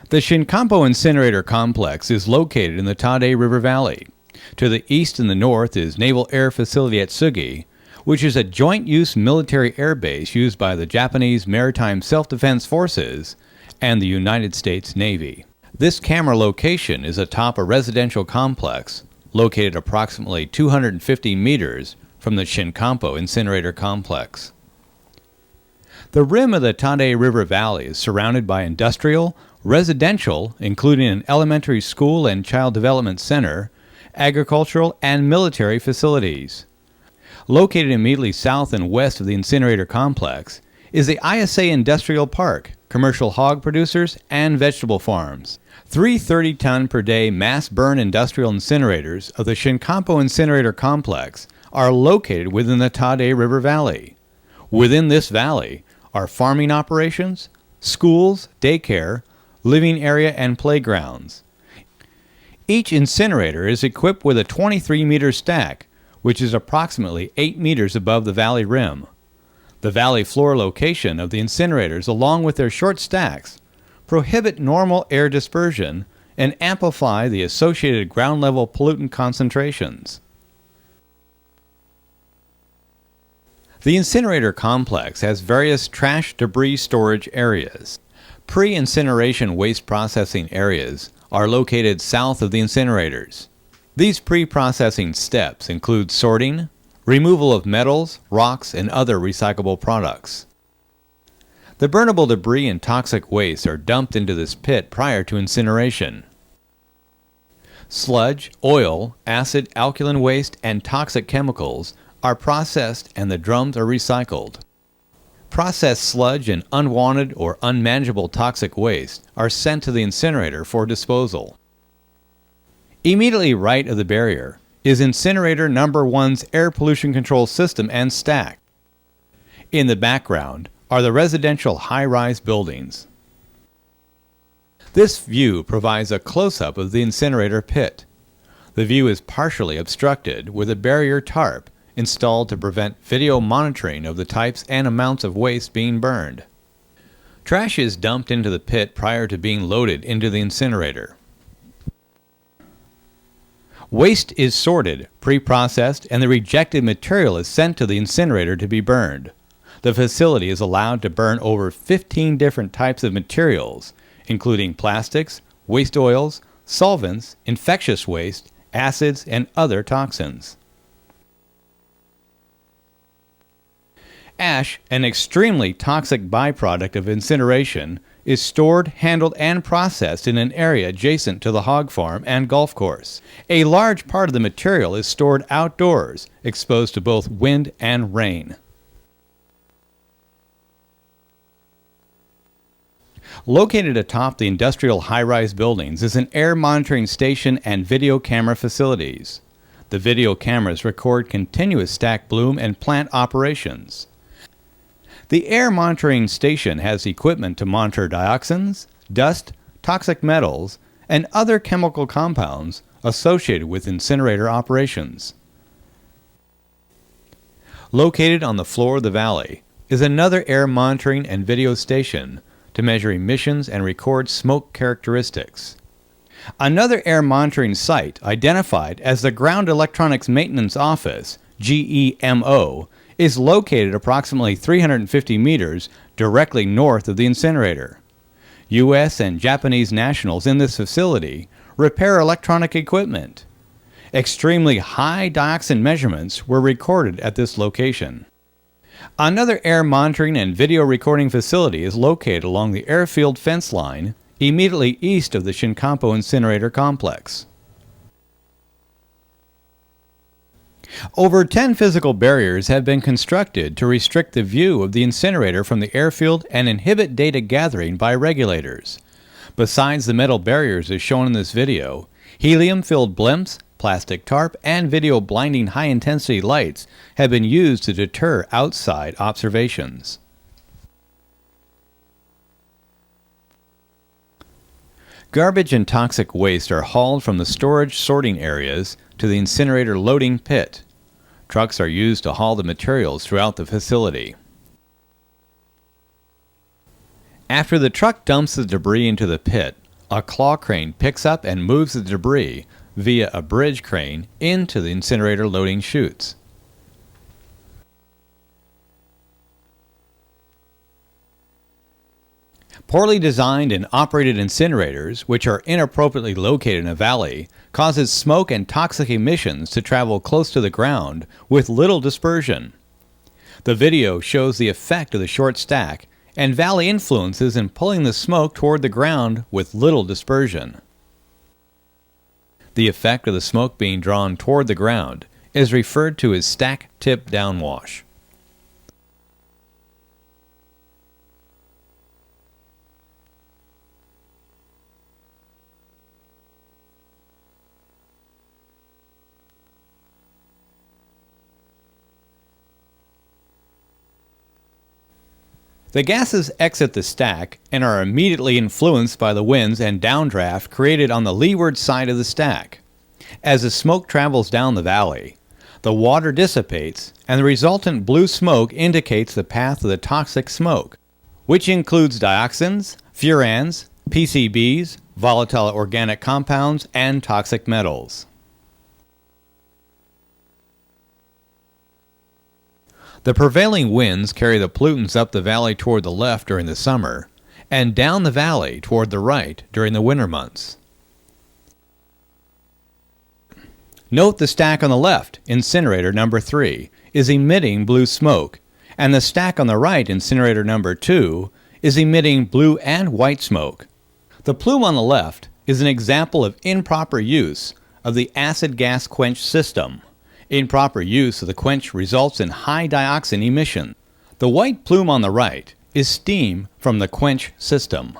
The Shinkampo Incinerator Complex is located in the Tade River Valley. To the east and the north is Naval Air Facility Atsugi, which is a joint-use military air base used by the Japanese Maritime Self-Defense Forces and the United States Navy. This camera location is atop a residential complex located approximately 250 meters from the Shinkampo Incinerator Complex. The rim of the Tade River Valley is surrounded by industrial, residential, including an elementary school and child development center, agricultural, and military facilities. Located immediately south and west of the incinerator complex is the ISA Industrial Park, commercial hog producers, and vegetable farms. 3 30-ton per day mass burn industrial incinerators of the Shinkampo Incinerator Complex are located within the Tade River Valley. Within this valley are farming operations, schools, daycare, living area, and playgrounds. Each incinerator is equipped with a 23-meter stack, which is approximately 8 meters above the valley rim. The valley floor location of the incinerators, along with their short stacks, prohibit normal air dispersion and amplify the associated ground-level pollutant concentrations. The incinerator complex has various trash debris storage areas. Pre-incineration waste processing areas are located south of the incinerators. These pre-processing steps include sorting, removal of metals, rocks, and other recyclable products. The burnable debris and toxic waste are dumped into this pit prior to incineration. Sludge, oil, acid, alkaline waste, and toxic chemicals are processed and the drums are recycled. Processed sludge and unwanted or unmanageable toxic waste are sent to the incinerator for disposal. Immediately right of the barrier is Incinerator Number 1's air pollution control system and stack. In the background are the residential high-rise buildings. This view provides a close-up of the incinerator pit. The view is partially obstructed with a barrier tarp installed to prevent video monitoring of the types and amounts of waste being burned. Trash is dumped into the pit prior to being loaded into the incinerator. Waste is sorted, pre-processed, and the rejected material is sent to the incinerator to be burned. The facility is allowed to burn over 15 different types of materials, including plastics, waste oils, solvents, infectious waste, acids, and other toxins. Ash, an extremely toxic byproduct of incineration, is stored, handled, and processed in an area adjacent to the hog farm and golf course. A large part of the material is stored outdoors, exposed to both wind and rain. Located atop the industrial high-rise buildings is an air monitoring station and video camera facilities. The video cameras record continuous stack bloom and plant operations. The air monitoring station has equipment to monitor dioxins, dust, toxic metals, and other chemical compounds associated with incinerator operations. Located on the floor of the valley is another air monitoring and video station to measure emissions and record smoke characteristics. Another air monitoring site identified as the Ground Electronics Maintenance Office, GEMO, is located approximately 350 meters directly north of the incinerator. U.S. and Japanese nationals in this facility repair electronic equipment. Extremely high dioxin measurements were recorded at this location. Another air monitoring and video recording facility is located along the airfield fence line immediately east of the Shinkampo Incinerator Complex. Over 10 physical barriers have been constructed to restrict the view of the incinerator from the airfield and inhibit data gathering by regulators. Besides the metal barriers as shown in this video, helium-filled blimps, plastic tarp, and video blinding high-intensity lights have been used to deter outside observations. Garbage and toxic waste are hauled from the storage sorting areas to the incinerator loading pit. Trucks are used to haul the materials throughout the facility. After the truck dumps the debris into the pit, A claw crane picks up and moves the debris via a bridge crane into the incinerator loading chutes. Poorly designed and operated incinerators, which are inappropriately located in a valley, causes smoke and toxic emissions to travel close to the ground with little dispersion. The video shows the effect of the short stack and valley influences in pulling the smoke toward the ground with little dispersion. The effect of the smoke being drawn toward the ground is referred to as stack tip downwash. The gases exit the stack and are immediately influenced by the winds and downdraft created on the leeward side of the stack. As the smoke travels down the valley, the water dissipates and the resultant blue smoke indicates the path of the toxic smoke, which includes dioxins, furans, PCBs, volatile organic compounds, and toxic metals. The prevailing winds carry the pollutants up the valley toward the left during the summer, and down the valley toward the right during the winter months. Note the stack on the left, incinerator number 3, is emitting blue smoke, and the stack on the right, incinerator number 2, is emitting blue and white smoke. The plume on the left is an example of improper use of the acid gas quench system. Improper use of the quench results in high dioxin emission. The white plume on the right is steam from the quench system.